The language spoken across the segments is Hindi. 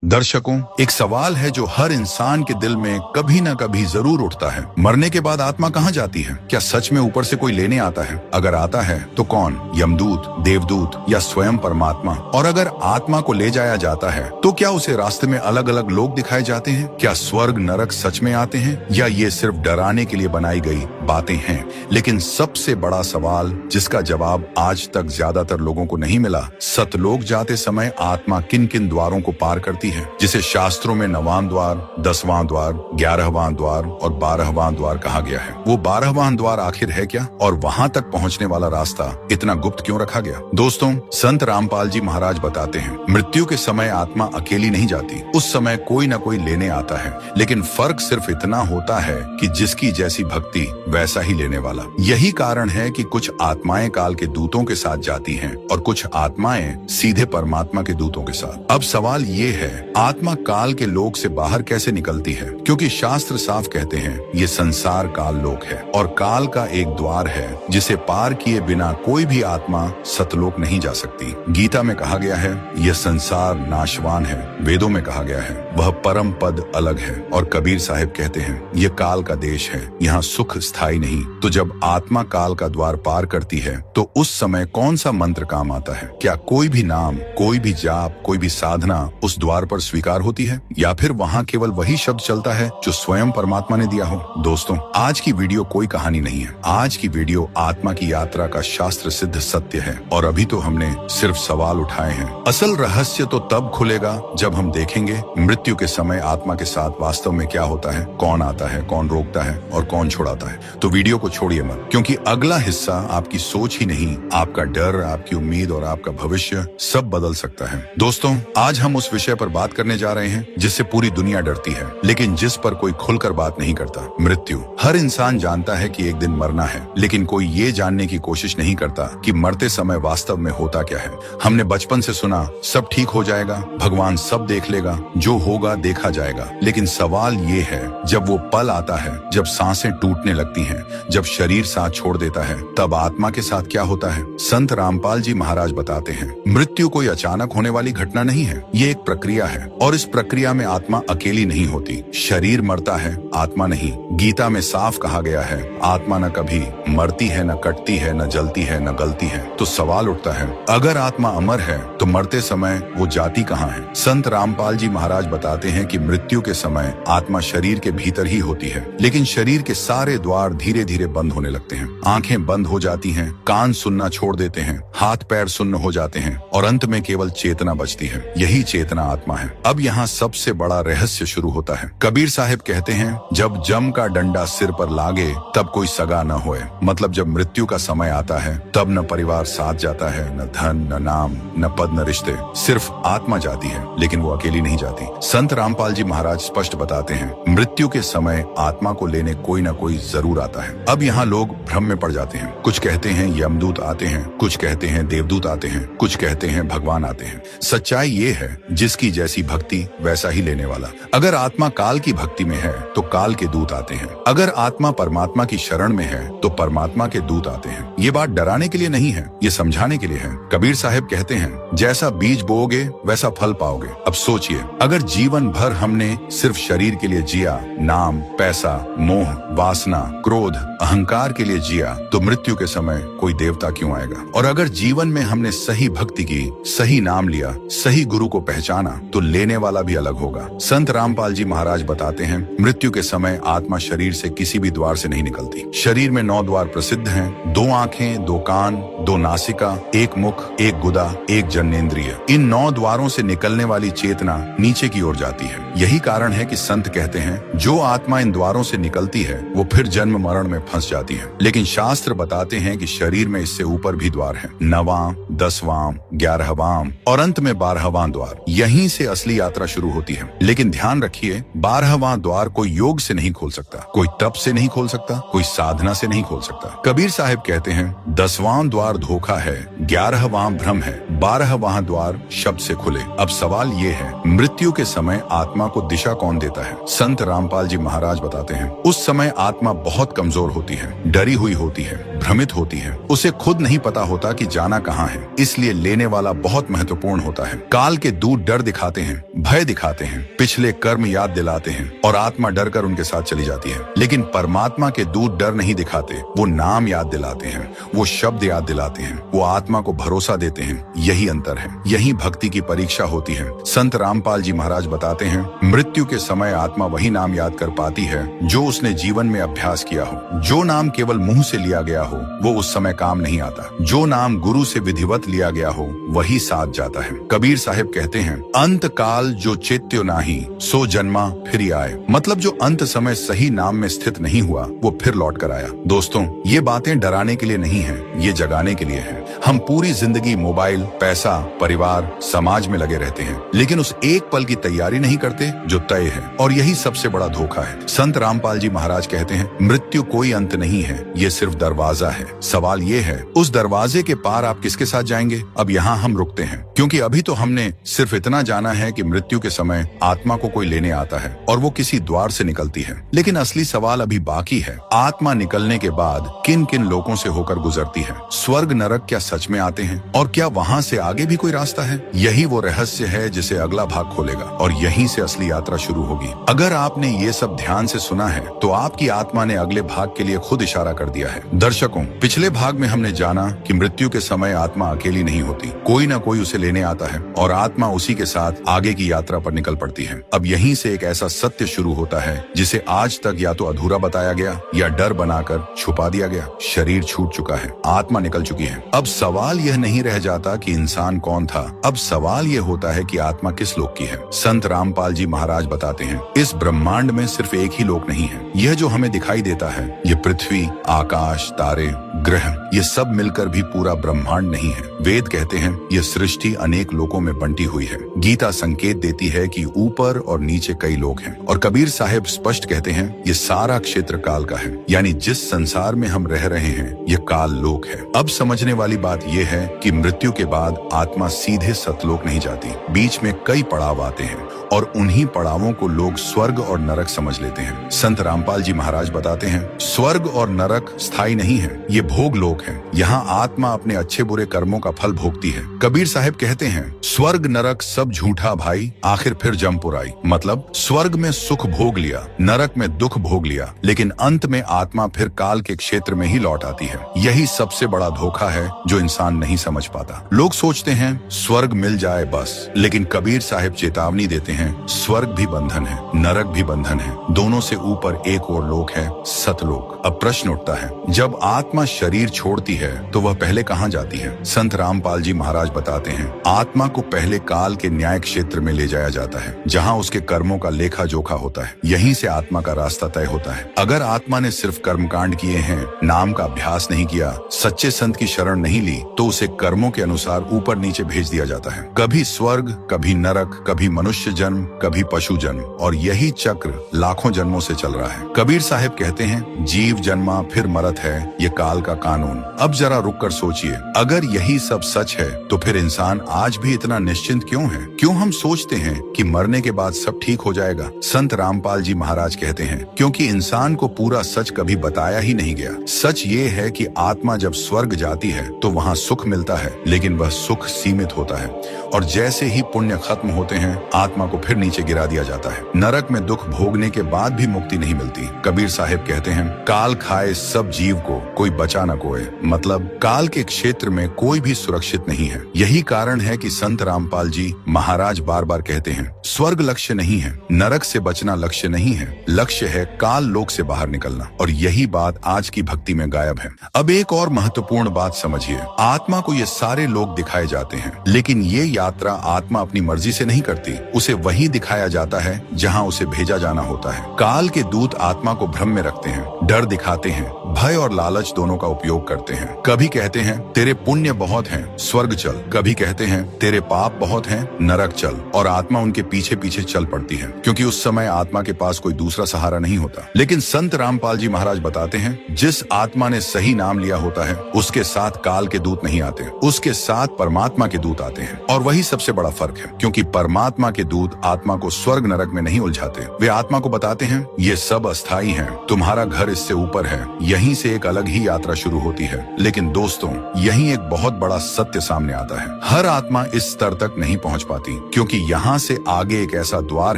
दर्शकों, एक सवाल है जो हर इंसान के दिल में कभी ना कभी जरूर उठता है। मरने के बाद आत्मा कहाँ जाती है? क्या सच में ऊपर से कोई लेने आता है? अगर आता है तो कौन? यमदूत, देवदूत या स्वयं परमात्मा? और अगर आत्मा को ले जाया जाता है तो क्या उसे रास्ते में अलग अलग लोग दिखाए जाते हैं? क्या स्वर्ग नरक सच में आते हैं या ये सिर्फ डराने के लिए बनाई गई बातें हैं? लेकिन सबसे बड़ा सवाल जिसका जवाब आज तक ज्यादातर लोगों को नहीं मिला, सतलोक जाते समय आत्मा किन किन द्वारों को पार करती है, जिसे शास्त्रों में 9वां द्वार, 10वां द्वार, 11वां द्वार और 12वां द्वार कहा गया है। वो 12वां द्वार आखिर है क्या और वहां तक पहुंचने वाला रास्ता इतना गुप्त क्यों रखा गया? दोस्तों, संत रामपाल जी महाराज बताते हैं, मृत्यु के समय आत्मा अकेली नहीं जाती, उस समय कोई ना कोई लेने आता है। लेकिन फर्क सिर्फ इतना होता है कि जिसकी जैसी भक्ति वैसा ही लेने वाला। यही कारण है कि कुछ आत्माएं काल के दूतों के साथ जाती हैं और कुछ आत्माएं सीधे परमात्मा के दूतों के साथ। अब सवाल ये है, आत्मा काल के लोक से बाहर कैसे निकलती है? क्योंकि शास्त्र साफ कहते हैं ये संसार काल लोक है और काल का एक द्वार है जिसे पार किए बिना कोई भी आत्मा सतलोक नहीं जा सकती। गीता में कहा गया है यह संसार नाशवान है, वेदों में कहा गया है वह परम पद अलग है, और कबीर साहिब कहते हैं यह काल का देश है, यहाँ सुख स्थायी नहीं। तो जब आत्मा काल का द्वार पार करती है तो उस समय कौन सा मंत्र काम आता है? क्या कोई भी नाम, कोई भी जाप, कोई भी साधना उस द्वार पर स्वीकार होती है, या फिर वहाँ केवल वही शब्द चलता है जो स्वयं परमात्मा ने दिया हो? दोस्तों, आज की वीडियो कोई कहानी नहीं है, आज की वीडियो आत्मा की यात्रा का शास्त्र सिद्ध सत्य है। और अभी तो हमने सिर्फ सवाल उठाए हैं, असल रहस्य तो तब खुलेगा जब हम देखेंगे मृत्यु के समय आत्मा के साथ वास्तव में क्या होता है, कौन आता है, कौन रोकता है और कौन छुड़ाता है। तो वीडियो को छोड़िए मत, क्योंकि अगला हिस्सा आपकी सोच ही नहीं, आपका डर, आपकी उम्मीद और आपका भविष्य सब बदल सकता है। दोस्तों, आज हम उस विषय पर बात करने जा रहे हैं जिससे पूरी दुनिया डरती है, लेकिन जिस पर कोई खुलकर बात नहीं करता, मृत्यु। हर इंसान जानता है कि एक दिन मरना है, लेकिन कोई ये जानने की कोशिश नहीं करता कि मरते समय वास्तव में होता क्या है। हमने बचपन से सुना सब ठीक हो जाएगा, भगवान सब देख लेगा, जो होगा देखा जाएगा। लेकिन सवाल ये है, जब वो पल आता है, जब सांसें टूटने लगती हैं, जब शरीर साथ छोड़ देता है, तब आत्मा के साथ क्या होता है? संत रामपाल जी महाराज बताते हैं, मृत्यु कोई अचानक होने वाली घटना नहीं है, ये एक प्रक्रिया है, और इस प्रक्रिया में आत्मा अकेली नहीं होती। शरीर मरता है, आत्मा नहीं। गीता में साफ कहा गया है, आत्मा न कभी मरती है, न कटती है, न जलती है, न गलती है। तो सवाल उठता है, अगर आत्मा अमर है तो मरते समय वो जाती कहाँ है? संत रामपाल जी महाराज बताते हैं कि मृत्यु के समय आत्मा शरीर के भीतर ही होती है, लेकिन शरीर के सारे द्वार धीरे धीरे बंद होने लगते हैं। आंखें बंद हो जाती हैं, कान सुनना छोड़ देते हैं, हाथ पैर सुन्न हो जाते हैं, और अंत में केवल चेतना बचती है। यही चेतना आत्मा है। अब यहाँ सबसे बड़ा रहस्य शुरू होता है। कबीर साहिब कहते हैं, जब जम का डंडा सिर पर लागे तब कोई सगा न होए। मतलब जब मृत्यु का समय आता है तब न परिवार साथ जाता है, न धन, न नाम, न पद, न रिश्ते, सिर्फ आत्मा जाती है, लेकिन वो अकेली नहीं जाती। संत रामपाल जी महाराज स्पष्ट बताते हैं, मृत्यु के समय आत्मा को लेने कोई न कोई जरूर आता है। अब यहाँ लोग भ्रम में पड़ जाते हैं। कुछ कहते हैं यमदूत आते हैं, कुछ कहते हैं देवदूत आते हैं, कुछ कहते हैं भगवान आते हैं। सच्चाई ये है, जिसकी जैसी भक्ति वैसा ही लेने वाला। अगर आत्मा काल की भक्ति में है तो काल के दूत आते हैं, अगर आत्मा परमात्मा की शरण में है तो परमात्मा के दूत आते हैं। ये बात डराने के लिए नहीं है, ये समझाने के लिए है। कबीर साहिब कहते हैं, जैसा बीज बोओगे वैसा फल पाओगे। अब सोचिए, अगर जीवन भर हमने सिर्फ शरीर के लिए जिया, नाम, पैसा, मोह, वासना, क्रोध, अहंकार के लिए जिया, तो मृत्यु के समय कोई देवता क्यों आएगा? और अगर जीवन में हमने सही भक्ति की, सही नाम लिया, सही गुरु को पहचाना, तो लेने वाला भी अलग होगा। संत रामपाल जी महाराज बताते हैं, मृत्यु के समय आत्मा शरीर से किसी भी द्वार से नहीं निकलती। शरीर में 9 द्वार प्रसिद्ध हैं, 2 आंखें, 2 कान, 2 नासिका, 1 मुख, 1 गुदा, 1 जनेंद्रिय। इन 9 द्वारों से निकलने वाली चेतना नीचे की ओर जाती है। यही कारण है कि संत कहते हैं, जो आत्मा इन द्वारों से निकलती है वो फिर जन्म मरण में फंस जाती है। लेकिन शास्त्र बताते हैं कि शरीर में इससे ऊपर भी द्वार है, 9वां, 10वां, 11वां और अंत में 12वां द्वार। यहीं से असली यात्रा शुरू होती है। लेकिन ध्यान रखिए, 12वां द्वार कोई योग से नहीं खोल सकता, कोई तप से नहीं खोल सकता, कोई साधना से नहीं खोल सकता। कबीर साहिब कहते हैं, 10वां द्वार धोखा है, 11वां भ्रम है, 12 वहां द्वार शब्द से खुले। अब सवाल ये है, मृत्यु के समय आत्मा को दिशा कौन देता है? संत रामपाल जी महाराज बताते हैं, उस समय आत्मा बहुत कमजोर होती है, डरी हुई होती है, भ्रमित होती है, उसे खुद नहीं पता होता कि जाना कहाँ है, इसलिए लेने वाला बहुत महत्वपूर्ण होता है। काल के दूत डर दिखाते हैं, भय दिखाते हैं, पिछले कर्म याद दिलाते हैं और आत्मा डर कर उनके साथ चली जाती है। लेकिन परमात्मा के दूत डर नहीं दिखाते, वो नाम याद दिलाते हैं, वो शब्द याद दिलाते हैं, वो आत्मा को भरोसा देते हैं। यही अंतर है, यही भक्ति की परीक्षा होती है। संत रामपाल जी महाराज बताते हैं, मृत्यु के समय आत्मा वही नाम याद कर पाती है जो उसने जीवन में अभ्यास किया हो। जो नाम केवल मुंह से लिया गया हो वो उस समय काम नहीं आता। जो नाम गुरु से विधिवत लिया गया हो वही साथ जाता है। कबीर साहिब कहते हैं, अंत काल जो चेत्यो नाही सो जन्मा फिर आए। मतलब जो अंत समय सही नाम में स्थित नहीं हुआ वो फिर लौट कर आया। दोस्तों, ये बातें डराने के लिए नहीं है, ये जगाने के लिए है। हम पूरी जिंदगी मोबाइल, पैसा, परिवार, समाज में लगे रहते हैं, लेकिन उस एक पल की तैयारी नहीं करते जो तय है, और यही सबसे बड़ा धोखा है। संत रामपाल जी महाराज कहते हैं, मृत्यु कोई अंत नहीं है, ये सिर्फ दरवाजा है। सवाल ये है, उस दरवाजे के पार आप किसके साथ जाएंगे? अब यहाँ हम रुकते हैं, क्योंकि अभी तो हमने सिर्फ इतना जाना है कि मृत्यु के समय आत्मा को कोई लेने आता है और वो किसी द्वार से निकलती है। लेकिन असली सवाल अभी बाकी है, आत्मा निकलने के बाद किन किन लोगों से होकर गुजरती है? स्वर्ग नरक क्या सच में आते हैं, और क्या वहाँ से आगे भी कोई रास्ता है? यही वो रहस्य है जिसे अगला भाग खोलेगा, और यहीं से असली यात्रा शुरू होगी। अगर आपने ये सब ध्यान से सुना है तो आपकी आत्मा ने अगले भाग के लिए खुद इशारा कर दिया है। दर्शकों, पिछले भाग में हमने जाना कि मृत्यु के समय आत्मा अकेली नहीं होती, कोई ना कोई उसे लेने आता है और आत्मा उसी के साथ आगे की यात्रा पर निकल पड़ती है। अब यहीं से एक ऐसा सत्य शुरू होता है जिसे आज तक या तो अधूरा बताया गया या डर बनाकर छुपा दिया गया। शरीर छूट चुका है, आत्मा निकल चुकी है। अब सवाल यह नहीं रह जाता कि इंसान कौन था, अब सवाल यह होता है कि आत्मा किस लोक की है। संत रामपाल जी महाराज बताते हैं, इस ब्रह्मांड में सिर्फ एक ही लोक नहीं है। यह जो हमें दिखाई देता है, ये पृथ्वी, आकाश, तारे, ग्रह, ये सब मिलकर भी पूरा ब्रह्मांड नहीं है। वेद कहते हैं ये सृष्टि अनेक लोकों में बंटी हुई है। गीता संकेत देती है कि ऊपर और नीचे कई लोक हैं, और कबीर साहिब स्पष्ट कहते हैं ये सारा क्षेत्र काल का है, यानी जिस संसार में हम रह रहे हैं ये काल लोक है। अब समझने वाली बात यह है कि मृत्यु के बाद आत्मा सीधे सतलोक नहीं जाती, बीच में कई पड़ाव आते हैं और उन्हीं पड़ावों को लोग स्वर्ग और नरक समझ लेते हैं। संत रामपाल जी महाराज बताते हैं, स्वर्ग और नरक स्थायी नहीं है, ये भोग लोक है। यहाँ आत्मा अपने अच्छे बुरे कर्मों का फल भोगती है। कबीर साहिब कहते हैं, स्वर्ग नरक सब झूठा भाई, आखिर फिर जमपुर आई। मतलब स्वर्ग में सुख भोग लिया, नरक में दुख भोग लिया, लेकिन अंत में आत्मा फिर काल के क्षेत्र में ही लौट आती है। यही सबसे बड़ा धोखा है जो इंसान नहीं समझ पाता। लोग सोचते हैं स्वर्ग मिल जाए बस, लेकिन कबीर साहिब चेतावनी देते हैं, स्वर्ग भी बंधन है, नरक भी बंधन है, दोनों से ऊपर एक और लोक है, सतलोक। अब प्रश्न उठता है, जब आत्मा शरीर छोड़ती है तो वह पहले कहाँ जाती है? संत रामपाल जी महाराज बताते हैं, आत्मा को पहले काल के न्याय क्षेत्र में ले जाया जाता है, जहाँ उसके कर्मों का लेखा जोखा होता है। यहीं से आत्मा का रास्ता तय होता है। अगर आत्मा ने सिर्फ कर्मकांड किए हैं, नाम का अभ्यास नहीं किया, सच्चे संत की शरण नहीं ली, तो उसे कर्मों के अनुसार ऊपर नीचे भेज दिया जाता है। कभी स्वर्ग, कभी नरक, कभी मनुष्य जन्म, कभी पशु जन्म, और यही चक्र लाखों जन्मों से चल रहा है। कबीर साहिब कहते हैं, जीव जन्मा फिर मरत है, ये काल का कानून। अब जरा रुक कर सोचिए, अगर यही सब सच है तो फिर इंसान आज भी इतना निश्चिंत क्यों है? क्यों हम सोचते हैं कि मरने के बाद सब ठीक हो जाएगा? संत रामपाल जी महाराज कहते हैं, क्योंकि इंसान को पूरा सच कभी बताया ही नहीं गया। सच ये है कि आत्मा जब स्वर्ग जाती है तो वहाँ सुख मिलता है, लेकिन वह सुख सीमित होता है, और जैसे ही पुण्य खत्म होते हैं आत्मा को फिर नीचे गिरा दिया जाता है। नरक में दुख भोगने के बाद भी मुक्ति नहीं मिलती। कबीर साहिब कहते हैं, काल खाए सब जीव को, कोई बचा न कोय। मतलब काल के क्षेत्र में कोई भी सुरक्षित नहीं है। यही कारण है कि संत रामपाल जी महाराज बार बार कहते हैं, स्वर्ग लक्ष्य नहीं है, नरक से बचना लक्ष्य नहीं है, लक्ष्य है काल लोक से बाहर निकलना। और यही बात आज की भक्ति में गायब है। अब एक और महत्वपूर्ण बात समझिए, आत्मा को ये सारे लोग दिखाए जाते हैं, लेकिन ये यात्रा आत्मा अपनी मर्जी से नहीं करती, उसे वही दिखाया जाता है जहाँ उसे भेजा जाना होता है। काल के दूत आत्मा को भ्रम में रखते हैं, डर दिखाते हैं, भय और लालच दोनों का उपयोग करते हैं। कभी कहते हैं तेरे पुण्य बहुत हैं, स्वर्ग चल, कभी कहते हैं तेरे पाप बहुत हैं, नरक चल, और आत्मा उनके पीछे पीछे चल पड़ती है, क्योंकि उस समय आत्मा के पास कोई दूसरा सहारा नहीं होता। लेकिन संत रामपाल जी महाराज बताते हैं, जिस आत्मा ने सही नाम लिया होता है उसके साथ काल के दूत नहीं आते, उसके साथ परमात्मा के दूत आते हैं। और वही सबसे बड़ा फर्क है, क्योंकि परमात्मा के दूत आत्मा को स्वर्ग नरक में नहीं उलझाते। वे आत्मा को बताते हैं ये सब अस्थायी है, तुम्हारा घर इससे ऊपर है, यहीं से एक अलग ही यात्रा शुरू होती है। लेकिन दोस्तों, यहीं एक बहुत बड़ा सत्य सामने आता है, हर आत्मा इस स्तर तक नहीं पहुंच पाती, क्योंकि यहाँ से आगे एक ऐसा द्वार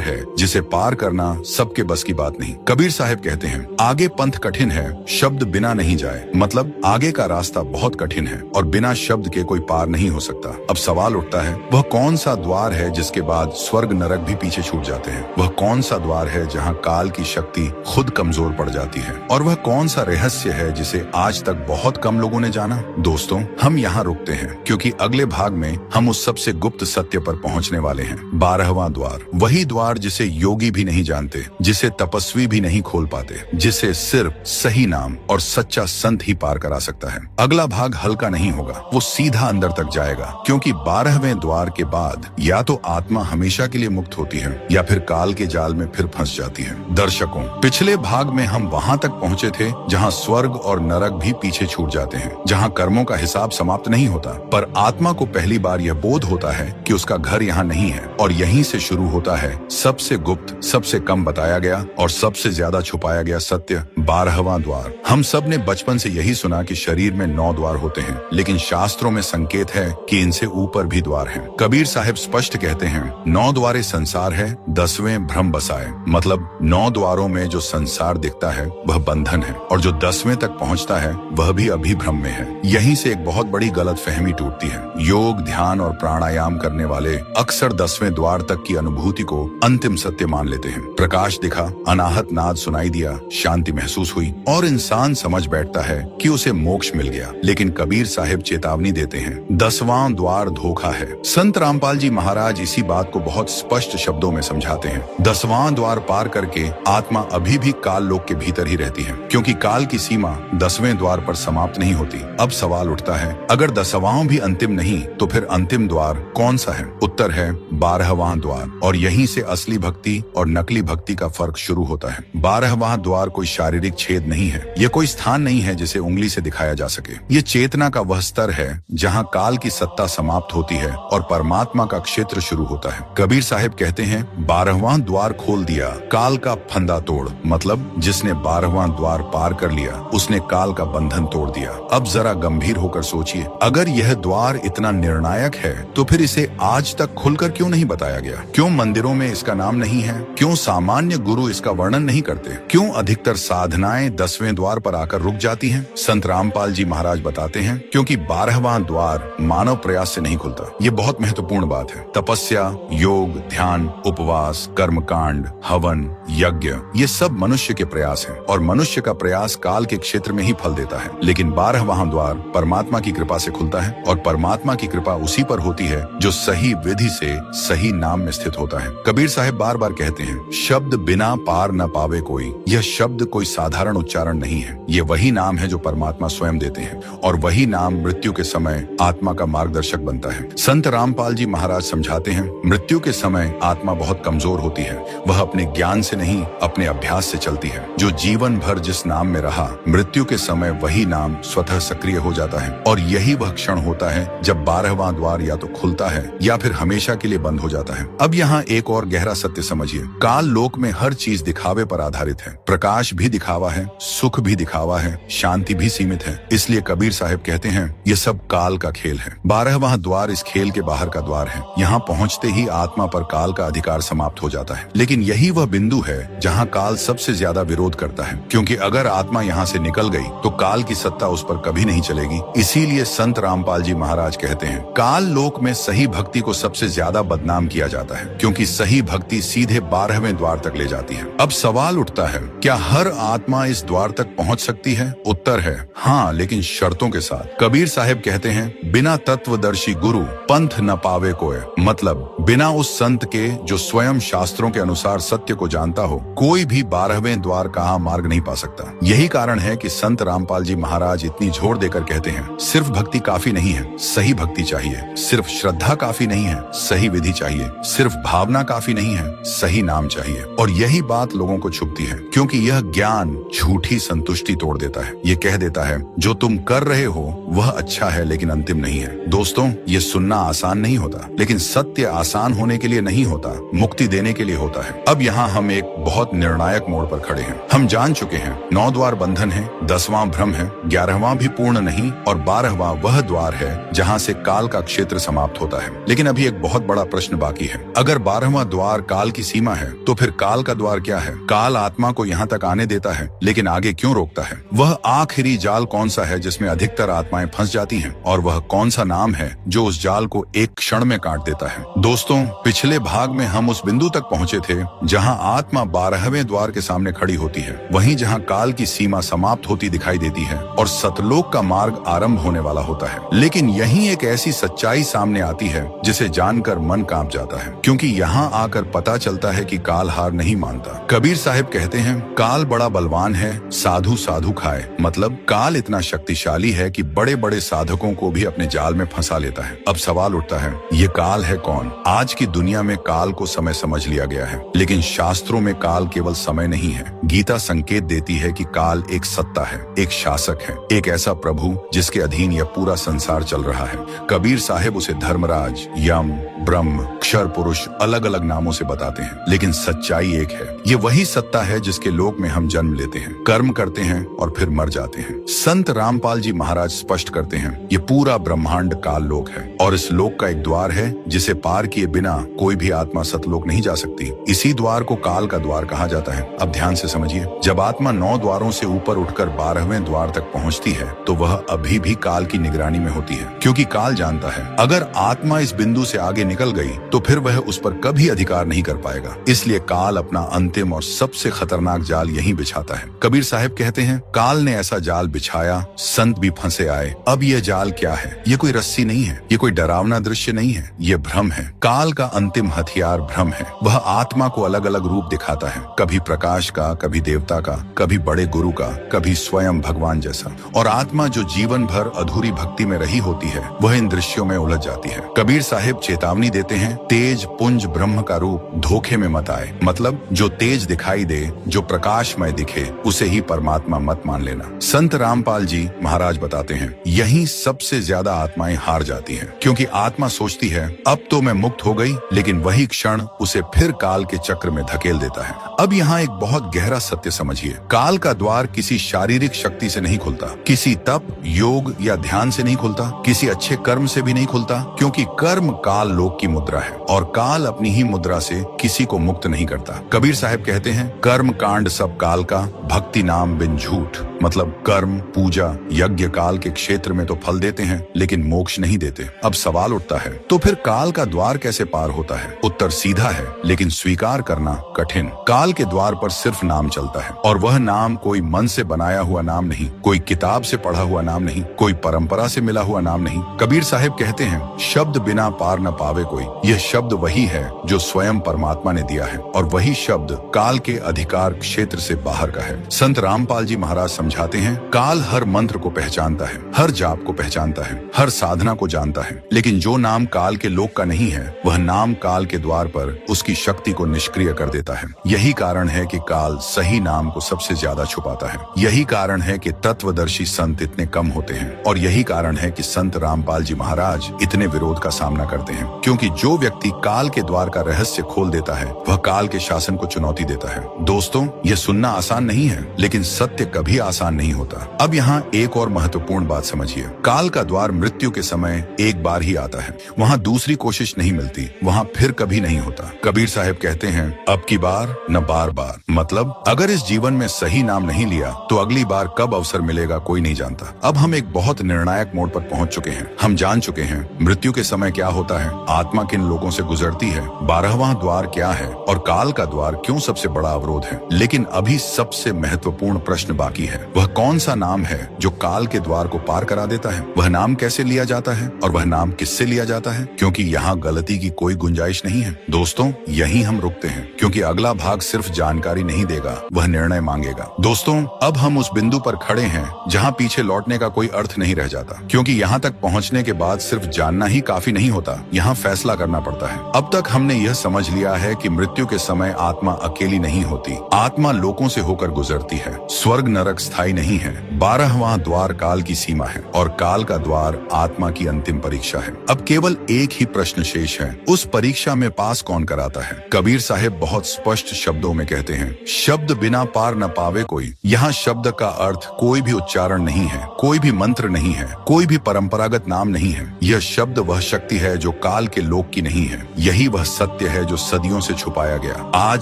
है जिसे पार करना सबके बस की बात नहीं। कबीर साहब कहते हैं, आगे पंथ कठिन है, शब्द बिना नहीं जाए, मतलब आगे का रास्ता बहुत कठिन है और बिना शब्द के कोई पार नहीं हो सकता। अब सवाल उठता है, वह कौन सा द्वार है जिसके बाद स्वर्ग नरक भी पीछे छूट जाते हैं? वह कौन सा द्वार है जहाँ काल की शक्ति खुद कमजोर पड़ जाती है? और वह कौन सा रहस्य है जिसे आज तक बहुत कम लोगों ने जाना? दोस्तों, हम यहाँ रुकते हैं, क्योंकि अगले भाग में हम उस सबसे गुप्त सत्य पर पहुँचने वाले हैं। 12वां द्वार, वही द्वार जिसे योगी भी नहीं जानते, जिसे तपस्वी भी नहीं खोल पाते, जिसे सिर्फ सही नाम और सच्चा संत ही पार करा सकता है। अगला भाग हल्का नहीं होगा, वो सीधा अंदर तक जाएगा, क्योंकि 12वें द्वार के बाद या तो आत्मा हमेशा के लिए मुक्त होती है या फिर काल के जाल में फिर फंस जाती है। दर्शकों, पिछले भाग में हम वहां तक पहुंचे थे जहां स्वर्ग और नरक भी पीछे छूट जाते हैं, जहां कर्मों का हिसाब समाप्त नहीं होता, पर आत्मा को पहली बार यह बोध होता है कि उसका घर यहाँ नहीं है। और यहीं से शुरू होता है सबसे गुप्त, सबसे कम बताया गया और सबसे ज्यादा छुपाया गया सत्य, 12वां द्वार। हम सब ने बचपन से यही सुना कि शरीर में 9 द्वार होते हैं, लेकिन शास्त्रों में संकेत है कि इनसे ऊपर भी द्वार हैं। कबीर साहब स्पष्ट कहते हैं, 9 द्वारे संसार है, 10वें भ्रम बसाए, मतलब 9 द्वारों में जो संसार दिखता है वह बंधन है, और जो 10वें तक पहुंचता है वह भी अभी भ्रम में है। यहीं से एक बहुत बड़ी गलतफहमी टूटती है। योग, ध्यान और प्राणायाम करने वाले अक्सर 10वें द्वार तक की अनुभूति को अंतिम सत्य मान लेते हैं। प्रकाश दिखा, अनाहत नाद सुनाई दिया, शांति महसूस हुई और इंसान समझ बैठता है कि उसे मोक्ष मिल गया। लेकिन कबीर साहब चेतावनी देते हैं, 10वां द्वार धोखा है। संत रामपाल जी महाराज इसी बात को बहुत स्पष्ट शब्दों में समझाते हैं। 10वां द्वार पार करके आत्मा अभी भी काल लोक के भीतर ही रहती है, क्योंकि काल की सीमा 10वें द्वार पर समाप्त नहीं होती। अब सवाल उठता है, अगर 10वां भी अंतिम नहीं तो फिर अंतिम द्वार कौन सा है? उत्तर है 12वां द्वार, और यहीं से असली भक्ति और नकली भक्ति का फर्क शुरू होता है। 12वां द्वार कोई शारीरिक छेद नहीं है, यह कोई स्थान नहीं है जिसे उंगली से दिखाया जा सके। ये चेतना का वह स्तर है जहाँ काल की सत्ता समाप्त होती है और परमात्मा का क्षेत्र शुरू होता है। कबीर साहब कहते हैं, 12वां द्वार खोल दिया, काल का फंदा तोड़, मतलब जिसने 12वां द्वार पार कर लिया उसने काल का बंधन तोड़ दिया। अब जरा गंभीर होकर सोचिए, अगर यह द्वार इतना निर्णायक है तो फिर इसे आज तक खुलकर क्यों नहीं बताया गया? क्यों मंदिरों में इसका नाम नहीं है? क्यों सामान्य गुरु इसका वर्णन नहीं करते? क्यों अधिकतर साधनाएं 10वें द्वार पर आकर रुक जाती हैं? संत रामपाल जी महाराज बताते हैं, क्योंकि 12वां द्वार मानव प्रयास से नहीं खुलता। ये बहुत महत्वपूर्ण बात है। तपस्या, योग, ध्यान, उपवास, कर्मकांड, हवन, यज्ञ, ये सब मनुष्य के प्रयास हैं और मनुष्य का प्रयास काल के क्षेत्र में ही फल देता है। लेकिन 12वां द्वार परमात्मा की कृपा से खुलता है, और परमात्मा की कृपा उसी पर होती है जो सही विधि से सही नाम में स्थित होता है। कबीर साहब बार बार कहते हैं, शब्द बिना पार न पावे कोई। यह शब्द कोई साधारण उच्चारण नहीं है, ये वही नाम है जो परमात्मा स्वयं देते हैं, और वही नाम मृत्यु के समय आत्मा का मार्गदर्शक बनता है। संत रामपाल जी महाराज समझाते हैं, मृत्यु के समय आत्मा बहुत कमजोर होती है, वह अपने ज्ञान से नहीं अपने अभ्यास से चलती है। जो जीवन भर जिस नाम में रहा, मृत्यु के समय वही नाम स्वतः सक्रिय हो जाता है, और यही वह क्षण होता है जब 12वां द्वार या तो खुलता है या फिर हमेशा के लिए बंद हो जाता है। अब यहाँ एक और गहरा सत्य समझिए, काल लोक में हर चीज दिखावे पर आधारित है। प्रकाश भी दिखावा है, सुख भी दिखावा है, शांति भी सीमित है। इसलिए कबीर साहब कहते हैं, ये सब काल का खेल है। 12वां द्वार इस खेल के बाहर का द्वार है। यहाँ पहुँचते ही आत्मा पर काल का अधिकार समाप्त हो जाता है। लेकिन यही वह बिंदु है जहाँ काल सबसे ज्यादा विरोध करता है, क्योंकि अगर आत्मा यहाँ से निकल गई तो काल की सत्ता उस पर कभी नहीं चलेगी। इसीलिए संत रामपाल जी महाराज कहते हैं, काल लोक में सही भक्ति को सबसे ज्यादा बदनाम किया जाता है, क्योंकि सही भक्ति सीधे 12वें द्वार तक ले जाती है। अब सवाल उठता है, क्या हर आत्मा इस द्वार तक पहुंच सकती है? उत्तर है हाँ, लेकिन शर्तों के साथ। कबीर साहब कहते हैं, बिना तत्वदर्शी गुरु पंथ न पावे कोय, मतलब बिना उस संत के जो स्वयं शास्त्रों के अनुसार सत्य को जानता हो, कोई भी 12वें द्वार का मार्ग नहीं पा सकता। सकता। यही कारण है कि संत रामपाल जी महाराज इतनी जोर देकर कहते हैं, सिर्फ भक्ति काफी नहीं है, सही भक्ति चाहिए। सिर्फ श्रद्धा काफी नहीं है, सही विधि चाहिए। सिर्फ भावना काफी नहीं है, सही नाम चाहिए। और यही बात लोगों को छुपती है, क्योंकि यह ज्ञान झूठी संतुष्टि तोड़ देता है। ये कह देता है जो तुम कर रहे हो वह अच्छा है लेकिन अंतिम नहीं है। दोस्तों, ये सुनना आसान नहीं होता, लेकिन सत्य आसान होने के लिए नहीं होता, मुक्ति देने के लिए होता है। अब यहाँ हम एक बहुत निर्णायक मोड़ पर खड़े हैं। हम जान चुके हैं 9 द्वार बंधन है, 10वां भ्रम है, 11वां भी पूर्ण नहीं और 12वां वह द्वार है जहाँ से काल का क्षेत्र समाप्त होता है। लेकिन अभी एक बहुत बड़ा प्रश्न बाकी है। अगर 12वां द्वार काल की सीमा है तो फिर काल का द्वार क्या है? काल आत्मा को यहाँ तक आने देता है लेकिन आगे क्यों रोकता है? वह आखिरी जाल कौन सा है जिसमें अधिकतर आत्माएं फंस जाती हैं? और वह कौन सा नाम है जो उस जाल को एक क्षण में काट देता है? दोस्तों, पिछले भाग में हम उस बिंदु तक पहुँचे थे जहाँ आत्मा 12वें द्वार के सामने खड़ी होती है, वहीं जहाँ काल की सीमा समाप्त होती दिखाई देती है और सतलोक का मार्ग आरंभ होने वाला होता है। लेकिन यहीं एक ऐसी सच्चाई सामने आती है जिसे जानकर मन कांप जाता है, क्योंकि यहाँ आकर पता चलता है कि काल हार नहीं मानता। कबीर साहिब कहते हैं, काल बड़ा बलवान है, साधु साधु खाए। मतलब काल इतना शक्तिशाली है कि बड़े बड़े साधकों को भी अपने जाल में फंसा लेता है। अब सवाल उठता है, ये काल है कौन? आज की दुनिया में काल को समय समझ लिया गया है, लेकिन शास्त्रों में काल केवल समय नहीं है। गीता संकेत देती है कि काल एक सत्ता है, एक शासक है, एक ऐसा प्रभु जिसके अधीन यह पूरा संसार चल रहा है। कबीर साहिब उसे धर्मराज, यम, ब्रह्म, क्षर पुरुष अलग अलग नामों से बताते हैं, लेकिन सच्चाई एक है। ये वही सत्ता है जिसके लोक में हम जन्म लेते हैं, कर्म करते हैं और फिर मर जाते हैं। संत रामपाल जी महाराज स्पष्ट करते हैं, ये पूरा ब्रह्मांड काल लोक है और इस लोक का एक द्वार है जिसे पार किए बिना कोई भी आत्मा सतलोक नहीं जा सकती। इसी द्वार को काल का द्वार कहा जाता है। अब ध्यान से समझिए, जब आत्मा 9 द्वारों से ऊपर उठकर 12वें द्वार तक पहुंचती है तो वह अभी भी काल की निगरानी में होती है, क्योंकि काल जानता है अगर आत्मा इस बिंदु से आगे निकल गई तो फिर वह उस पर कभी अधिकार नहीं कर पाएगा। इसलिए काल अपना अंतिम और सबसे खतरनाक जाल यहीं बिछाता है। कबीर साहिब कहते हैं, काल ने ऐसा जाल बिछाया, संत भी फंसे आए। अब यह जाल क्या है? ये कोई रस्सी नहीं है, ये कोई डरावना दृश्य नहीं है, ये भ्रम है। काल का अंतिम हथियार भ्रम है। वह आत्मा को अलग अलग रूप दिखाता है, कभी प्रकाश का, कभी देवता का, कभी बड़े गुरु का, कभी स्वयं भगवान जैसा। और आत्मा जो जीवन भर अधूरी भक्ति में रही होती है वह इन दृश्यों में उलझ जाती है। कबीर साहिब चेतावनी देते हैं, तेज पुंज ब्रह्म का रूप धोखे में मत आए। मतलब जो तेज दिखाई दे, जो प्रकाशमय दिखे, उसे ही परमात्मा मत मान लेना। संत रामपाल जी महाराज बताते हैं, यहीं सबसे ज्यादा आत्माएं हार जाती हैं, क्योंकि आत्मा सोचती है अब तो मैं मुक्त हो गई, लेकिन वही क्षण उसे फिर काल के चक्र में धकेल देता है। अब यहाँ एक बहुत गहरा सत्य समझिए, काल का द्वार किसी शारीरिक शक्ति से नहीं खुलता, किसी तप, योग या ध्यान से नहीं खुलता, किसी अच्छे कर्म से भी नहीं खुलता, क्योंकि कर्म काल लोक की मुद्रा है और काल अपनी ही मुद्रा से किसी को मुक्त नहीं करता। कबीर साहब कहते हैं, कर्म कांड सब काल का, भक्ति नाम बिन झूठ। मतलब कर्म, पूजा, यज्ञ काल के क्षेत्र में तो फल देते हैं लेकिन मोक्ष नहीं देते। अब सवाल उठता है, तो फिर काल का द्वार कैसे पार होता है? उत्तर सीधा है, लेकिन स्वीकार करना कठिन। काल के द्वार पर सिर्फ नाम चलता है, और वह नाम कोई मन से बनाया हुआ नाम नहीं, कोई किताब से पढ़ा हुआ नाम नहीं, कोई परंपरा से मिला हुआ नाम नहीं। कबीर साहब कहते हैं, शब्द बिना पार न पावे कोई। यह शब्द वही है जो स्वयं परमात्मा ने दिया है, और वही शब्द काल के अधिकार क्षेत्र से बाहर का है। संत रामपाल जी महाराज समझाते हैं, काल हर मंत्र को पहचानता है, हर जाप को पहचानता है, हर साधना को जानता है, लेकिन जो नाम काल के लोक का नहीं है वह नाम काल के द्वार पर उसकी शक्ति को निष्क्रिय कर देता है। यही कारण है कि काल सही नाम को सबसे ज्यादा छुपाता है। यही कारण है कि तत्वदर्शी संत इतने कम होते हैं, और यही कारण है कि संत रामपाल जी महाराज इतने विरोध का सामना करते हैं, क्योंकि जो व्यक्ति काल के द्वार का रहस्य खोल देता है वह काल के शासन को चुनौती देता है। दोस्तों, यह सुनना आसान नहीं है, लेकिन सत्य कभी आसान नहीं होता। अब यहाँ एक और महत्वपूर्ण बात समझिए, काल का द्वार मृत्यु के समय एक बार ही आता है, वहाँ दूसरी कोशिश नहीं मिलती, वहाँ फिर कभी नहीं होता। कबीर साहब कहते हैं, अब की बार न बार बार। मतलब अगर इस जीवन में सही नाम नहीं लिया तो अगली बार कब अवसर मिलेगा कोई नहीं जानता। अब हम एक बहुत निर्णायक मोड़ पर पहुंच चुके हैं। हम जान चुके हैं मृत्यु के समय क्या होता है, आत्मा किन लोकों लोगों से गुजरती है, 12वां द्वार क्या है और काल का द्वार क्यों सबसे बड़ा अवरोध है। लेकिन अभी सबसे महत्वपूर्ण प्रश्न बाकी है। वह कौन सा नाम है जो काल के द्वार को पार करा देता है? वह नाम कैसे लिया जाता है और वह नाम किससे लिया जाता है? क्योंकि यहाँ गलती की कोई गुंजाइश नहीं है। दोस्तों, यही हम रुकते हैं, क्योंकि अगला भाग सिर्फ जानकारी नहीं देगा, वह निर्णय मांगेगा। दोस्तों, अब हम उस बिंदु पर खड़े हैं जहाँ पीछे लौटने का कोई अर्थ नहीं रह जाता, क्योंकि यहाँ तक पहुँचने के बाद सिर्फ जानना ही काफी नहीं होता, यहाँ फैसला करना पड़ता है। अब तक हमने यह समझ लिया है कि मृत्यु के समय आत्मा अकेली नहीं होती, आत्मा लोगों से होकर गुजरती है। स्वर्ग नरक स्थायी नहीं है। 12वां द्वार काल की सीमा है और काल का द्वार आत्मा की अंतिम परीक्षा है। अब केवल एक ही प्रश्न शेष है, उस परीक्षा में पास कौन कराता है? कबीर साहब बहुत स्पष्ट शब्दों में कहते हैं, शब्द बिना पार न पावे कोई। यहाँ शब्द का अर्थ कोई भी उच्चारण नहीं है, कोई भी मंत्र नहीं है, कोई भी परंपरागत नाम नहीं है। यह शब्द वह शक्ति है जो काल के लोक की नहीं है। यही वह सत्य है जो सदियों से छुपाया गया। आज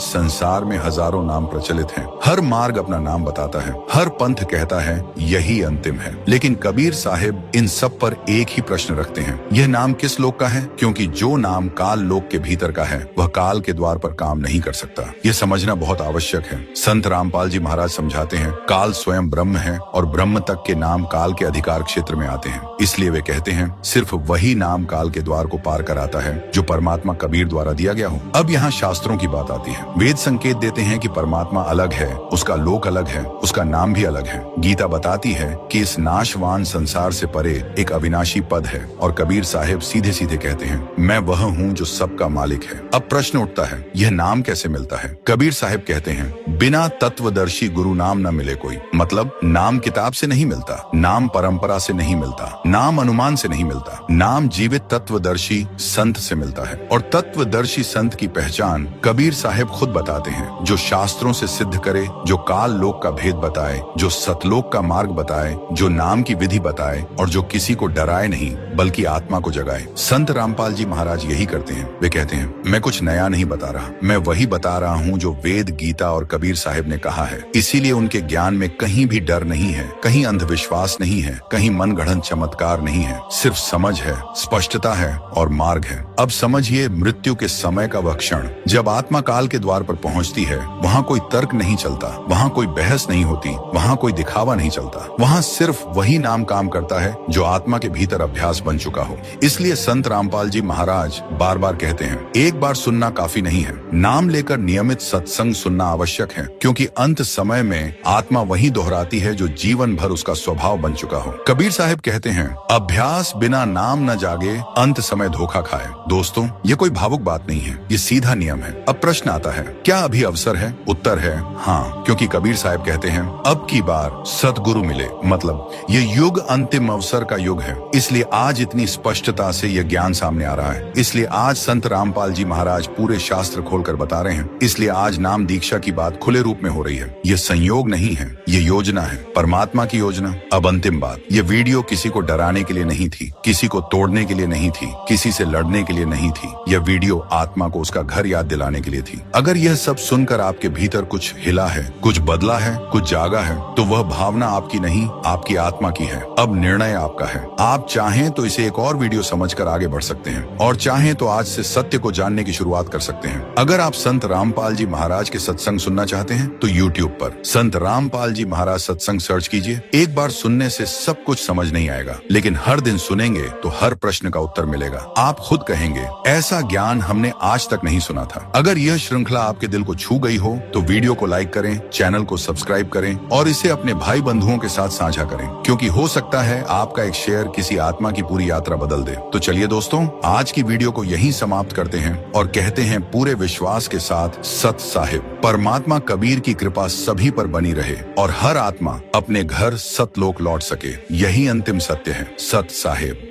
संसार में हजारों नाम प्रचलित हैं, हर मार्ग अपना नाम बताता है, हर पंथ कहता है यही अंतिम है। लेकिन कबीर साहिब इन सब पर एक ही प्रश्न रखते हैं, यह नाम किस लोक का है? क्योंकि जो नाम काल लोक के भीतर का है वह काल के द्वार पर काम नहीं कर सकता। यह समझना बहुत आवश्यक है। संत रामपाल जी महाराज समझाते हैं, काल स्वयं ब्रह्म है और ब्रह्म तक के नाम काल के अधिकार क्षेत्र में आते हैं। इसलिए वे कहते हैं सिर्फ वही नाम काल के द्वार को पार कराता है जो परमात्मा कबीर द्वारा दिया गया हो। अब यहाँ शास्त्रों की बात आती है। वेद संकेत देते हैं कि परमात्मा अलग है, उसका लोक अलग है, उसका नाम भी अलग है। गीता बताती है कि इस नाशवान संसार से परे एक अविनाशी पद है और कबीर साहिब सीधे सीधे कहते हैं, मैं वह हूँ जो सबका मालिक है। अब प्रश्न उठता है, यह नाम कैसे मिलता है? कबीर साहिब कहते हैं, बिना तत्वदर्शी गुरु नाम न मिले कोई। मतलब नाम किताब से नहीं मिलता, नाम परंपरा से नहीं मिलता, नाम अनुमान से नहीं मिलता, नाम जीवित तत्वदर्शी संत से मिलता है। और तत्वदर्शी संत की पहचान कबीर साहिब खुद बताते हैं, जो शास्त्रों से सिद्ध करे, जो काल लोक का भेद बताए, जो सतलोक का मार्ग बताए, जो नाम की विधि बताए और जो किसी को डराए नहीं बल्कि आत्मा को जगाए। संत रामपाल जी महाराज यही करते हैं। वे कहते हैं, मैं कुछ नया नहीं बता रहा, मैं वही बता रहा हूँ जो वेद, गीता और कबीर साहिब ने कहा है। इसीलिए उनके ज्ञान में कहीं भी डर नहीं है, कहीं अंधविश्वास नहीं है, कहीं मनगढ़ंत चमत्कार नहीं है। सिर्फ समझ है, स्पष्टता है और मार्ग है। अब समझिए, मृत्यु के समय का वह क्षण जब आत्मा काल के द्वार पर पहुंचती है, वहाँ कोई तर्क नहीं चलता, वहाँ कोई बहस नहीं होती, वहाँ कोई दिखावा नहीं चलता। वहाँ सिर्फ वही नाम काम करता है जो आत्मा के भीतर अभ्यास बन चुका हो। इसलिए संत रामपाल जी महाराज बार बार कहते हैं, एक बार सुनना काफी नहीं है, नाम लेकर नियमित सत्संग सुनना आवश्यक है, क्योंकि अंत समय में आत्मा वही दोहराती है जो जीवन भर उसका स्वभाव बन चुका हो। कबीर साहिब कहते हैं, अभ्यास बिना नाम न जागे, अंत समय धोखा खाए। दोस्तों, ये कोई भावुक बात नहीं है, ये सीधा नियम है। अब प्रश्न आता है, क्या अभी अवसर है? उत्तर है हाँ, क्योंकि कबीर साहिब कहते हैं, अब की बार सतगुरु मिले। मतलब ये युग अंतिम अवसर का युग है। इसलिए आज इतनी स्पष्टता से यह ज्ञान सामने आ रहा है। इसलिए आज संत रामपाल जी महाराज पूरे शास्त्र खोलकर बता रहे हैं। इसलिए आज नाम दीक्षा की बात खुले रूप में हो रही है। ये संयोग नहीं है, ये योजना है, परमात्मा की योजना। अब अंतिम बात, ये वीडियो किसी को डराने के लिए नहीं थी, किसी को तोड़ने के लिए नहीं थी, किसी से लड़ने के लिए नहीं थी। यह वीडियो आत्मा को उसका घर याद दिलाने के लिए थी। अगर यह सब सुनकर आपके भीतर कुछ हिला है, कुछ बदला है, कुछ जागा है, तो वह भावना आपकी नहीं, आपकी आत्मा की है। अब निर्णय आपका है। आप चाहें तो इसे एक और वीडियो समझकर आगे बढ़ सकते हैं और चाहें तो आज से सत्य को जानने की शुरुआत कर सकते हैं। अगर आप संत रामपाल जी महाराज के सत्संग सुनना चाहते हैं तो YouTube पर संत रामपाल जी महाराज सत्संग सर्च कीजिए। एक बार सुनने से सब कुछ समझ नहीं आएगा, लेकिन हर दिन सुनेंगे तो हर प्रश्न का उत्तर मिलेगा। आप खुद कहेंगे, ऐसा ज्ञान हमने आज तक नहीं सुना था। अगर यह श्रृंखला आपके दिल को छू गई हो तो वीडियो को लाइक करें, चैनल को सब्सक्राइब करें और इसे अपने भाई बंधुओं के साथ साझा करें, क्योंकि हो सकता है आपका एक शेयर किसी आत्मा की पूरी यात्रा बदल दे। तो चलिए दोस्तों, आज की वीडियो को यहीं समाप्त करते हैं और कहते हैं पूरे विश्वास के साथ, सत साहिब। परमात्मा कबीर की कृपा सभी पर बनी रहे और हर आत्मा अपने घर सतलोक लौट सके। यही अंतिम सत्य है। सत साहिब।